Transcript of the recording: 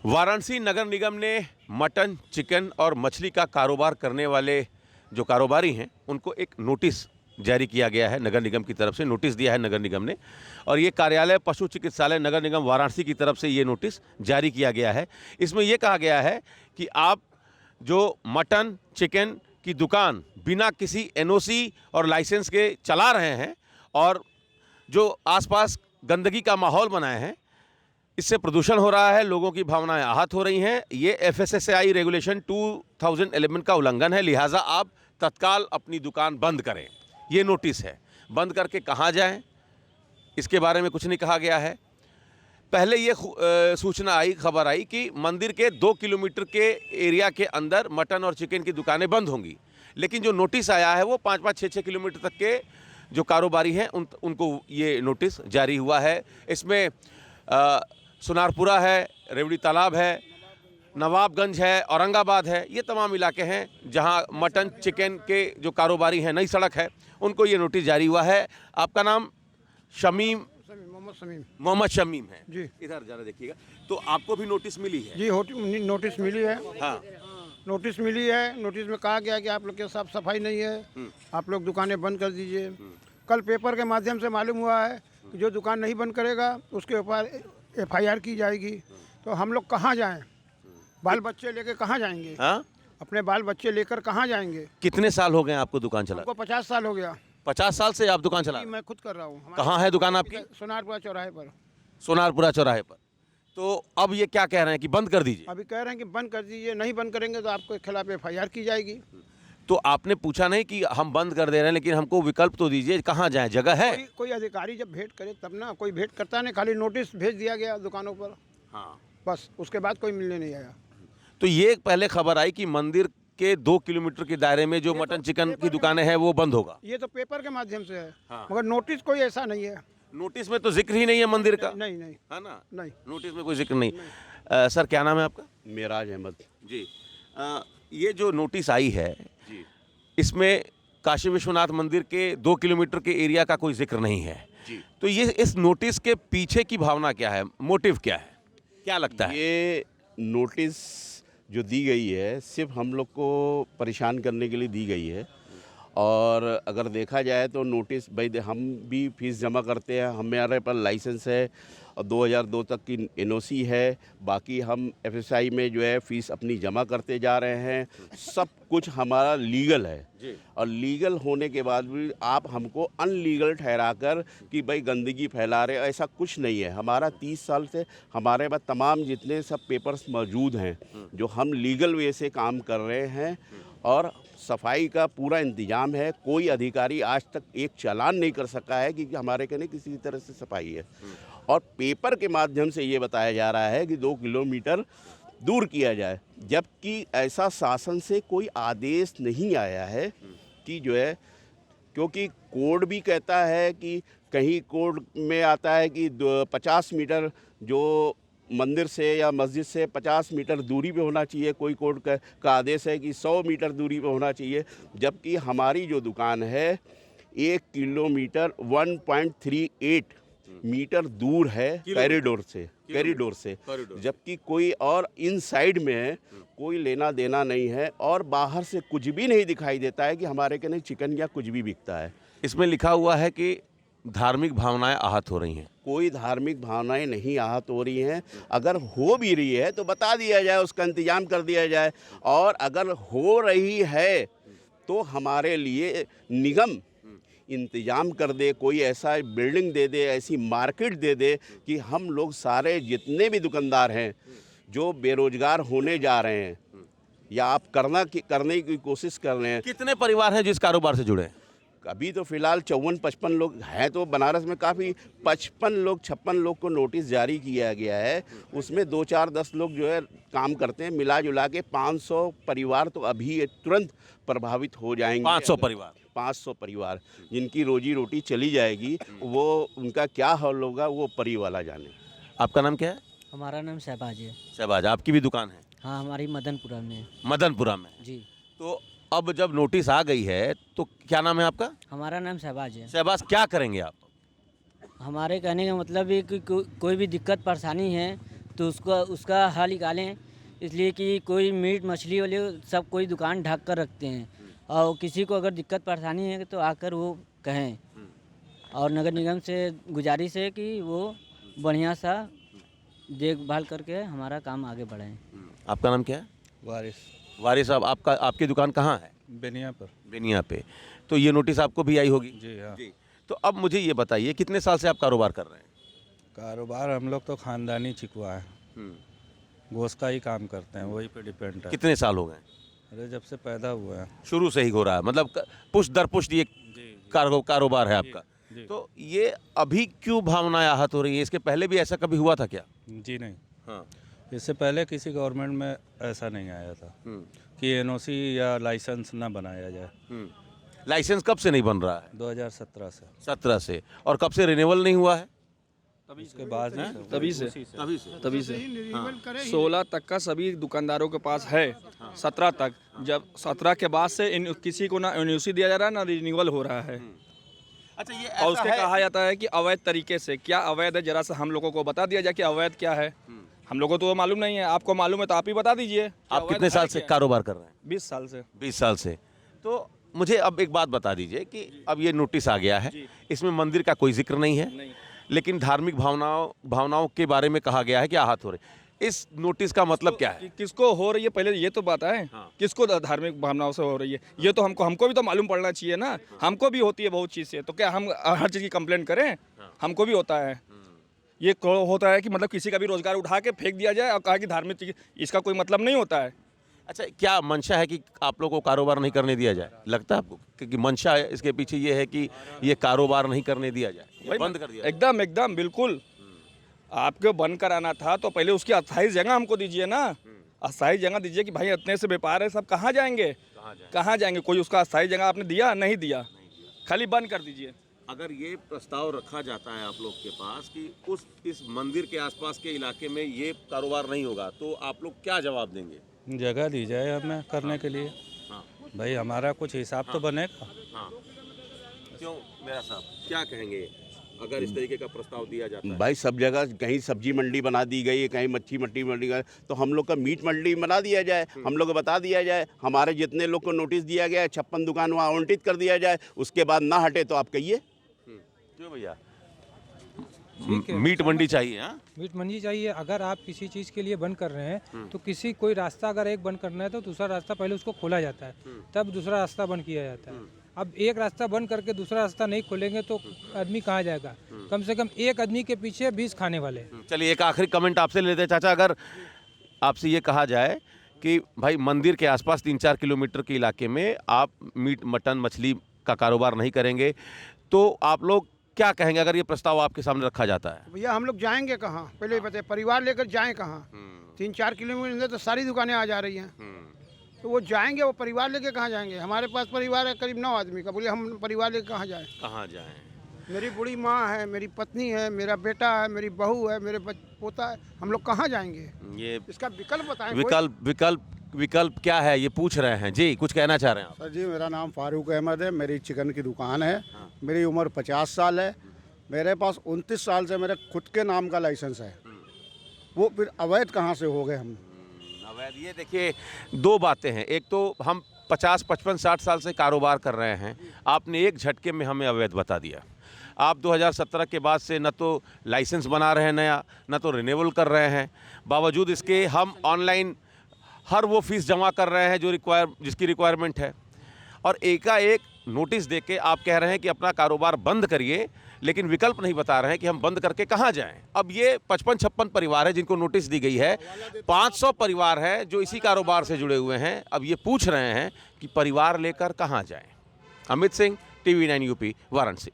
वाराणसी नगर निगम ने mutton, chicken और मछली का कारोबार करने वाले जो कारोबारी हैं उनको एक नोटिस जारी किया गया है। नगर निगम की तरफ से नोटिस दिया है नगर निगम ने, और ये कार्यालय पशु चिकित्सालय नगर निगम वाराणसी की तरफ से ये नोटिस जारी किया गया है। इसमें यह कहा गया है कि आप जो मटन, चिकन की दुकान बिना किसी एनओसी और लाइसेंस के चला रहे हैं और जो आसपास गंदगी का माहौल बनाए हैं, इससे प्रदूषण हो रहा है, लोगों की भावनाएं आहत हो रही हैं। ये एफएसएसएआई रेगुलेशन 2011 का उल्लंघन है, लिहाजा आप तत्काल अपनी दुकान बंद करें। ये नोटिस है। बंद करके कहाँ जाएं, इसके बारे में कुछ नहीं कहा गया है। पहले ये सूचना आई, खबर आई कि मंदिर के 2 किलोमीटर के एरिया के अंदर मटन और चिकन की दुकानें बंद होंगी, लेकिन जो नोटिस आया है वो 5-5, 6-6 किलोमीटर तक के जो कारोबारी हैं उनको ये नोटिस जारी हुआ है। इसमें सुनारपुरा है, रेवड़ी तालाब है, नवाबगंज है, औरंगाबाद है, ये तमाम इलाके हैं जहां मटन चिकन के जो कारोबारी हैं, नई सड़क है, उनको ये नोटिस जारी हुआ है। आपका नाम मोहम्मद शमीम है जी। इधर ज़रा देखिएगा। तो आपको भी नोटिस मिली है? जी, नोटिस मिली है। हाँ। नोटिस मिली है। नोटिस में कहा गया कि आप लोग के साफ सफाई नहीं है, आप लोग दुकानें बंद कर दीजिए। कल पेपर के माध्यम से मालूम हुआ है कि जो दुकान नहीं बंद करेगा उसके ऊपर एफआईआर की जाएगी। तो हम लोग कहाँ जाएं? बाल बच्चे लेकर कहाँ जाएंगे? हाँ? अपने बाल बच्चे लेकर कहाँ जाएंगे? कितने साल हो गए आपको दुकान चला? हमको 50 साल हो गया। 50 साल से आप दुकान चला? मैं खुद कर रहा हूँ। कहाँ है दुकान आपकी? सोनारपुरा चौराहे पर। सोनारपुरा चौराहे पर। तो अब ये क्या कह रहे हैं कि बंद कर दीजिए? अभी कह रहे हैं कि बंद कर दीजिए, नहीं बंद करेंगे तो आपके खिलाफ एफआईआर की जाएगी। तो आपने पूछा नहीं कि हम बंद कर दे रहे हैं, लेकिन हमको विकल्प तो दीजिए, कहाँ जाएं? जगह है? कोई अधिकारी जब भेंट करे तब ना। कोई भेंट करता नहीं, खाली नोटिस भेज दिया गया दुकानों पर। हाँ। बस उसके बाद कोई मिलने नहीं आया। तो ये पहले खबर आई कि मंदिर के 2 किलोमीटर के दायरे में जो मटन चिकन की दुकानें हैं वो बंद होगा। ये तो पेपर के माध्यम से है। हाँ। मगर नोटिस कोई ऐसा नहीं है। नोटिस में तो जिक्र ही नहीं है मंदिर का। नहीं नहीं है ना? नहीं। नोटिस में कोई जिक्र नहीं। सर, क्या नाम है आपका? मेराज अहमद जी। ये जो नोटिस आई है जी। इसमें काशी विश्वनाथ मंदिर के 2 किलोमीटर के एरिया का कोई जिक्र नहीं है जी। तो ये इस नोटिस के पीछे की भावना क्या है, मोटिव क्या है, क्या लगता है? ये नोटिस जो दी गई है सिर्फ हम लोग को परेशान करने के लिए दी गई है। और अगर देखा जाए तो नोटिस भाई हम भी फीस जमा करते हैं, हमारे पर लाइसेंस है और 2002 तक की एनओसी है। बाकी हम एफएसआई में जो है फ़ीस अपनी जमा करते जा रहे हैं। सब कुछ हमारा लीगल है जी। और लीगल होने के बाद भी आप हमको अनलीगल ठहराकर कि भाई गंदगी फैला रहे, ऐसा कुछ नहीं है। हमारा 30 साल से हमारे पास तमाम जितने सब पेपर्स मौजूद हैं जो हम लीगल वे से काम कर रहे हैं और सफाई का पूरा इंतजाम है। कोई अधिकारी आज तक एक चालान नहीं कर सका है कि हमारे कहने किसी तरह से सफाई है। और पेपर के माध्यम से ये बताया जा रहा है कि 2 किलोमीटर दूर किया जाए, जबकि ऐसा शासन से कोई आदेश नहीं आया है कि जो है, क्योंकि कोड भी कहता है कि कहीं कोड में आता है कि 50 मीटर जो मंदिर से या मस्जिद से 50 मीटर दूरी पे होना चाहिए। कोई कोर्ट का आदेश है कि 100 मीटर दूरी पे होना चाहिए, जबकि हमारी जो दुकान है 1 किलोमीटर 1.38 मीटर दूर है कॉरिडोर से, जबकि कोई और इनसाइड में कोई लेना देना नहीं है और बाहर से कुछ भी नहीं दिखाई देता है कि हमारे के नहीं चिकन या कुछ भी बिकता है। इसमें लिखा हुआ है कि धार्मिक भावनाएं आहत हो रही हैं। कोई धार्मिक भावनाएं नहीं आहत हो रही हैं। अगर हो भी रही है तो बता दिया जाए, उसका इंतजाम कर दिया जाए। और अगर हो रही है तो हमारे लिए निगम इंतजाम कर दे, कोई ऐसा बिल्डिंग दे दे, ऐसी मार्केट दे दे कि हम लोग सारे जितने भी दुकानदार हैं जो बेरोजगार होने जा रहे हैं या आप करने की कोशिश कर रहे हैं। कितने परिवार हैं जिस कारोबार से जुड़े हैं? अभी तो फिलहाल 54-55 लोग हैं। तो बनारस में काफ़ी 56 लोग को नोटिस जारी किया गया है। उसमें 2-4-10 लोग जो है काम करते हैं। मिला जुला के 500 परिवार तो अभी तुरंत प्रभावित हो जाएंगे। 500 परिवार जिनकी रोजी रोटी चली जाएगी, वो उनका क्या हाल होगा वो परी वाला जाने। आपका नाम क्या है? हमारा नाम शहबाज है। शहबाज, आपकी भी दुकान है? हाँ, हमारी मदनपुरा में। मदनपुरा में जी। तो अब जब नोटिस आ गई है तो क्या नाम है आपका? हमारा नाम शहबाज है। शहबाज, क्या करेंगे आप? हमारे कहने का मतलब है कि कोई भी दिक्कत परेशानी है तो उसका हल निकालें, इसलिए कि कोई मीट मछली वाले सब कोई दुकान ढक कर रखते हैं, और किसी को अगर दिक्कत परेशानी है तो आकर वो कहें। और नगर निगम से गुजारिश है कि वो बढ़िया सा देखभाल करके हमारा काम आगे बढ़ाएं। आपका नाम क्या है? वारिस वारिस साहब, आपकी दुकान कहाँ है? बेनिया पर। बेनिया पे। तो ये नोटिस आपको भी आई होगी? जी हाँ। जी। तो अब मुझे ये बताइए, कितने साल से आप कारोबार कर रहे हैं? कारोबार हम लोग तो खानदानी चिकवा है, गोश्त का ही काम करते हैं, वही पे डिपेंड है। कितने साल हो गए? अरे जब से पैदा हुआ है। शुरू से ही हो रहा है, मतलब पुश दर पुश ये कारोबार है आपका। जी। तो ये अभी क्यों भावनाएं आहत हो रही है? इसके पहले भी ऐसा कभी हुआ था क्या? जी नहीं, हाँ। इससे पहले किसी गवर्नमेंट में ऐसा नहीं आया था कि एनओसी या लाइसेंस ना बनाया जाए। लाइसेंस कब से नहीं बन रहा है? 2017 से। 17 से। और कब से रिन्यूअल नहीं हुआ है? उसके बाद ही तभी से रिन्यूअल करें ही। 16 तक का सभी दुकानदारों के पास है। 17 तक, जब 17 के बाद से किसी को ना एनओसी दिया जा रहा है ना रिन्यूअल हो रहा है। अच्छा, ये और उसके कहा जाता है कि अवैध तरीके से। क्या अवैध है, जरा सा हम लोगों को बता दिया जाए कि अवैध क्या है। हम लोगों को तो मालूम नहीं है, आपको मालूम है तो आप ही बता दीजिए। आप कितने साल से कारोबार कर रहे हैं? 20 साल से। 20 साल से। तो मुझे अब एक बात बता दीजिए कि अब ये नोटिस आ गया है, इसमें मंदिर का कोई जिक्र नहीं है, नहीं। लेकिन धार्मिक भावनाओं के बारे में कहा गया है कि आहत हो रहे। इस नोटिस का मतलब क्या है? किसको हो रही है पहले ये तो बात है। किसको धार्मिक भावनाओं से हो रही है ये तो हमको भी तो मालूम पड़ना चाहिए ना। हमको भी होती है बहुत चीज़ से, तो क्या हम हर चीज़ की कंप्लेंट करें? हमको भी होता है। ये होता है कि मतलब किसी का भी रोजगार उठा के फेंक दिया जाए और कहा कि धार्मिक चीज़, इसका कोई मतलब नहीं होता है। अच्छा, क्या मंशा है कि आप लोगों को कारोबार नहीं करने दिया जाए? लगता है आपको कि मंशा है इसके पीछे ये है कि ये कारोबार नहीं करने दिया जाए, ये बंद कर दिया जाए? एकदम बिल्कुल। आपको बंद कराना था तो पहले उसकी अस्थायी जगह हमको दीजिए ना। अस्थायी जगह दीजिए कि भाई इतने से व्यापार है, सब कहाँ जाएंगे? कहाँ जाएंगे? कोई उसका अस्थायी जगह आपने दिया? नहीं दिया, खाली बंद कर दीजिए। अगर ये प्रस्ताव रखा जाता है आप लोग के पास कि इस मंदिर के आसपास के इलाके में ये कारोबार नहीं होगा, तो आप लोग क्या जवाब देंगे? जगह दी जाए हमें करने के लिए। हाँ। भाई हमारा कुछ हिसाब तो बनेगा। हाँ। क्यों मेरा साहब, क्या कहेंगे अगर इस तरीके का प्रस्ताव दिया जाता है? भाई सब जगह कहीं सब्जी मंडी बना दी गई है, कहीं मच्छी मंडी का, तो हम लोग का मीट मंडी बना दिया जाए, हम लोग को बता दिया जाए। हमारे जितने लोग को नोटिस दिया गया है 56 दुकान वहाँ आवंटित कर दिया जाए, उसके बाद ना हटे तो आप कहिए। क्यों भैया? मीट मंडी चाहिए? हाँ, मीट मंडी चाहिए। अगर आप किसी चीज़ के लिए बंद कर रहे हैं तो कोई रास्ता अगर एक बंद करना है तो दूसरा रास्ता पहले उसको खोला जाता है, तब दूसरा रास्ता बंद किया जाता है। अब एक रास्ता बंद करके दूसरा रास्ता नहीं खोलेंगे तो आदमी कहाँ जाएगा? कम से कम एक आदमी के पीछे 20 खाने वाले। चलिए एक आखिरी कमेंट आपसे लेते हैं चाचा। अगर आपसे ये कहा जाए कि भाई मंदिर के आसपास 3-4 किलोमीटर के इलाके में आप मीट मटन मछली का कारोबार नहीं करेंगे, तो आप लोग क्या कहेंगे अगर ये प्रस्ताव आपके सामने रखा जाता है? भैया हम लोग जाएंगे कहाँ? पहले ही बताइए, परिवार लेकर जाएं कहाँ? 3-4 किलोमीटर अंदर तो सारी दुकानें आ जा रही हैं, तो वो जाएंगे, वो परिवार लेके कहाँ जाएंगे? हमारे पास परिवार है करीब 9 आदमी का, बोलिए हम परिवार लेके कहाँ जाएं? कहाँ जाएं? मेरी बूढ़ी माँ है, मेरी पत्नी है, मेरा बेटा है, मेरी बहू है, मेरे पोता है, हम लोग कहाँ जाएंगे? ये इसका विकल्प बताएं। विकल्प क्या है ये पूछ रहे हैं जी, कुछ कहना चाह रहे हैं आप? सर जी, मेरा नाम फारूक अहमद है, मेरी चिकन की दुकान है। मेरी उम्र 50 साल है। मेरे पास 29 साल से मेरे खुद के नाम का लाइसेंस है, वो फिर अवैध कहाँ से हो गए हम? अवैध, ये देखिए 2 बातें हैं। एक तो हम 50, 55, 60 साल से कारोबार कर रहे हैं, आपने एक झटके में हमें अवैध बता दिया। आप 2017 के बाद से न तो लाइसेंस बना रहे हैं नया, न तो रिन्यूअल कर रहे हैं, बावजूद इसके हम ऑनलाइन हर वो फीस जमा कर रहे हैं जिसकी रिक्वायरमेंट है, और एकाएक नोटिस देके आप कह रहे हैं कि अपना कारोबार बंद करिए, लेकिन विकल्प नहीं बता रहे हैं कि हम बंद करके कहाँ जाएं। अब ये 55-56 परिवार है जिनको नोटिस दी गई है, 500 परिवार है जो इसी कारोबार से जुड़े हुए हैं। अब ये पूछ रहे हैं कि परिवार लेकर कहाँ जाएं। Amit Singh, TV9 UP, Varanasi.